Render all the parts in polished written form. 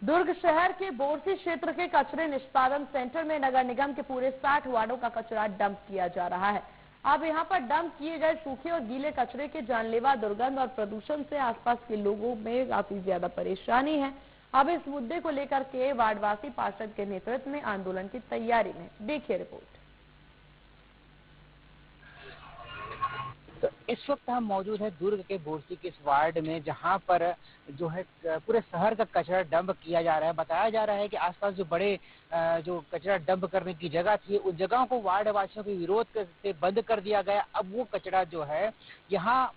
दुर्ग शहर के बोरसी क्षेत्र के कचरे निष्पादन सेंटर में नगर निगम के पूरे 60 वार्डों का कचरा डंप किया जा रहा है। अब यहां पर डंप किए गए सूखे और गीले कचरे के जानलेवा दुर्गंध और प्रदूषण से आसपास के लोगों में काफी ज्यादा परेशानी है। अब इस मुद्दे को लेकर के वार्डवासी पार्षद के नेतृत्व में आंदोलन की तैयारी में। देखिए रिपोर्ट। तो इस वक्त हम मौजूद हैं दुर्ग के बोरसी के इस वार्ड में, जहां पर जो है पूरे शहर का कचरा डंप किया जा रहा है। बताया जा रहा है कि आसपास जो बड़े जो कचरा डंप करने की जगह थी, उन जगहों को वार्ड वासियों के विरोध से बंद कर दिया गया। अब वो कचरा जो है यहाँ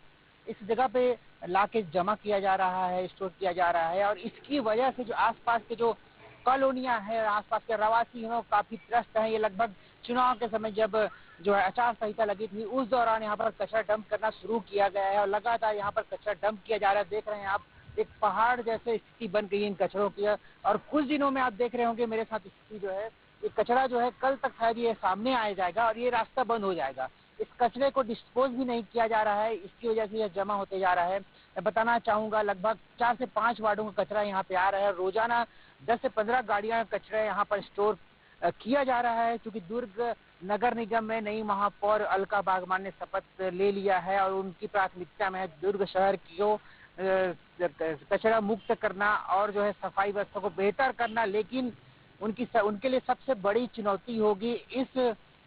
इस जगह पे लाके जमा किया जा रहा है, स्टोर किया जा रहा है, और इसकी वजह से जो आसपास के जो कॉलोनियां हैं, आसपास के रवासी हैं, काफी त्रस्त हैं। ये लगभग चुनाव के समय जब जो है आचार संहिता लगी थी, उस दौरान यहाँ पर कचरा डंप करना शुरू किया गया है और लगातार यहाँ पर कचरा डंप किया जा रहा है। देख रहे हैं आप, एक पहाड़ जैसे स्थिति बन गई इन कचरों की, और कुछ दिनों में आप देख रहे होंगे मेरे साथ स्थिति जो है, ये कचरा जो है कल तक शायद ये सामने आ जाएगा और ये रास्ता बंद हो जाएगा। इस कचरे को डिस्पोज भी नहीं किया जा रहा है, इसकी वजह से यह जमा होते जा रहा है। मैं बताना चाहूंगा लगभग 4 से 5 वार्डों का कचरा यहाँ पे आ रहा है। रोजाना 10 से 15 गाड़ियां कचरा यहाँ पर स्टोर किया जा रहा है। क्योंकि दुर्ग नगर निगम में नई महापौर अलका बागमान ने शपथ ले लिया है और उनकी प्राथमिकता में है दुर्ग शहर को कचरा मुक्त करना और जो है सफाई व्यवस्था को बेहतर करना। लेकिन उनके लिए सबसे बड़ी चुनौती होगी इस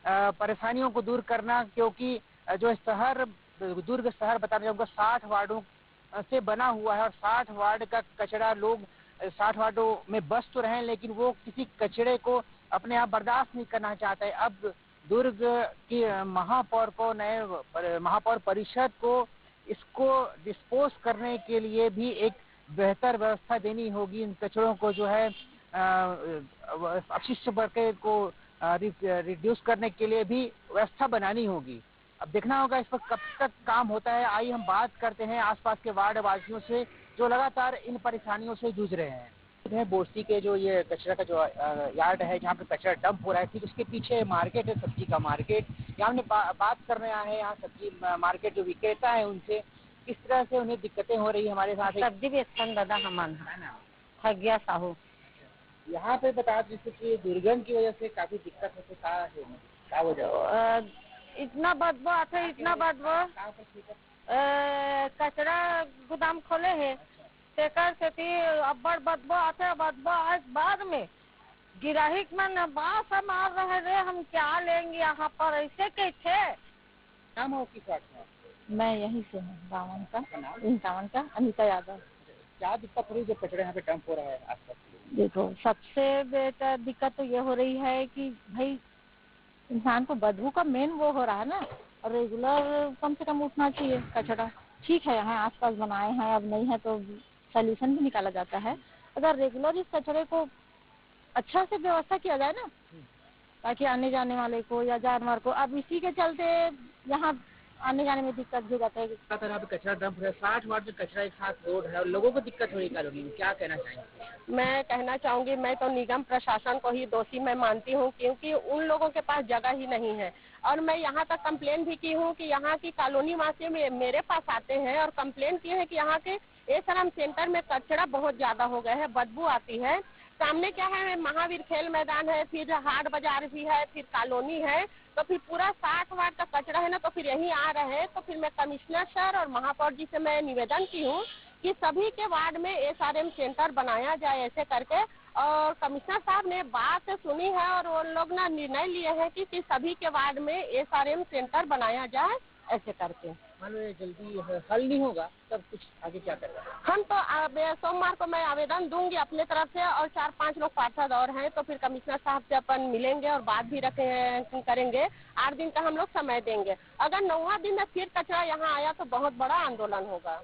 परेशानियों को दूर करना, क्योंकि जो शहर दुर्ग शहर बताना चाहूँगा 60 वार्डों से बना हुआ है और 60 वार्ड का कचरा लोग 60 वार्डों में बस तो रहे, लेकिन वो किसी कचरे को अपने आप बर्दाश्त नहीं करना चाहते। अब दुर्ग की महापौर को, नए महापौर परिषद को इसको डिस्पोज करने के लिए भी एक बेहतर व्यवस्था देनी होगी। इन कचरों को जो है अपशिष्ट वर्ग को रिड्यूस करने के लिए भी व्यवस्था बनानी होगी। अब देखना होगा इस पर कब तक काम होता है। आइए हम बात करते हैं आसपास के वार्ड वासियों से जो लगातार इन परेशानियों से जूझ रहे हैं। बोरसी के जो ये कचरा का जो यार्ड है, जहाँ पे कचरा डंप हो रहा है, ठीक उसके पीछे मार्केट है, सब्जी का मार्केट। यहाँ हमने बात करने आए हैं यहाँ सब्जी मार्केट जो विक्रेता है उनसे, किस तरह से उन्हें दिक्कतें हो रही है। हमारे साथ सब्जी बेचता दादा हमान ठगिया साहू। यहाँ पे बता दीजिए कि दुर्गंध की वजह से काफी दिक्कत होती है, क्या वजह? इतना बदबू आता है, इतना बदबू। कचरा गोदाम खोले है, तेकर से अब्बड़ बदबू आते है। बदबू आज बाद में गिराहिक में बास मार रहे रे, हम क्या लेंगे यहाँ पर, ऐसे कैसे? नाम हो किस बात? मैं यहीं से हूँ, बावन का अनिता यादव। क्या दिक्कत हो रही है जो कचरा यहाँ पे डंप हो रहा है आसपास? देखो, सबसे बेटा दिक्कत तो ये हो रही है कि भाई इंसान को बदबू का मेन वो हो रहा है ना, और रेगुलर कम से कम उठना चाहिए कचरा। ठीक है यहाँ आसपास बनाए हैं, अब नहीं है तो सोल्यूशन भी निकाला जाता है। अगर रेगुलर इस कचरे को अच्छा से व्यवस्था किया जाए ना, ताकि आने जाने वाले को या जानवर को, अब इसी के चलते यहाँ आने जाने में दिक्कत हो जाता है। तरह पे कचरा डंप है, 60 वार्ड में कचरा एक साथ रोड है और लोगों को दिक्कत हो रही है कॉलोनी में, क्या कहना चाहेंगे? मैं कहना चाहूंगी, मैं तो निगम प्रशासन को ही दोषी मैं मानती हूं, क्योंकि उन लोगों के पास जगह ही नहीं है। और मैं यहां तक कंप्लेन भी की हूं कि यहाँ की कॉलोनी वासी मेरे पास आते हैं और कंप्लेन किए हैं कि यहाँ के एसआरएम सेंटर में कचरा बहुत ज्यादा हो गया है, बदबू आती है। सामने क्या है, महावीर खेल मैदान है, फिर हाट बाजार भी है, फिर कॉलोनी है, तो फिर पूरा 60 वार्ड का कचरा है ना, तो फिर यहीं आ रहे हैं। तो फिर मैं कमिश्नर सर और महापौर जी से मैं निवेदन की हूँ कि सभी के वार्ड में एसआरएम सेंटर बनाया जाए ऐसे करके। और कमिश्नर साहब ने बात सुनी है और वो लोग ना निर्णय लिए हैं कि सभी के वार्ड में एसआरएम सेंटर बनाया जाए ऐसे करके। जल्दी हल नहीं होगा तब कुछ आगे क्या करेगा? हम तो सोमवार को मैं आवेदन दूंगी अपने तरफ से, और 4-5 लोग पार्षद और हैं, तो फिर कमिश्नर साहब से अपन मिलेंगे और बात भी करेंगे। 8 दिन का हम लोग समय देंगे। अगर 9वां दिन में फिर कचरा यहाँ आया तो बहुत बड़ा आंदोलन होगा।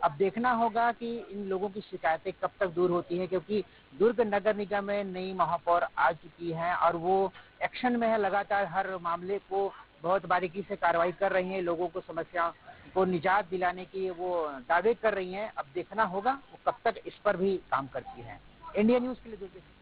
अब देखना होगा कि इन लोगों की शिकायतें कब तक दूर होती हैं, क्योंकि दुर्ग नगर निगम में नई महापौर आ चुकी हैं और वो एक्शन में है, लगातार हर मामले को बहुत बारीकी से कार्रवाई कर रही हैं, लोगों को समस्या को निजात दिलाने की वो दावे कर रही हैं। अब देखना होगा वो कब तक इस पर भी काम करती हैं। इंडिया न्यूज़ के लिए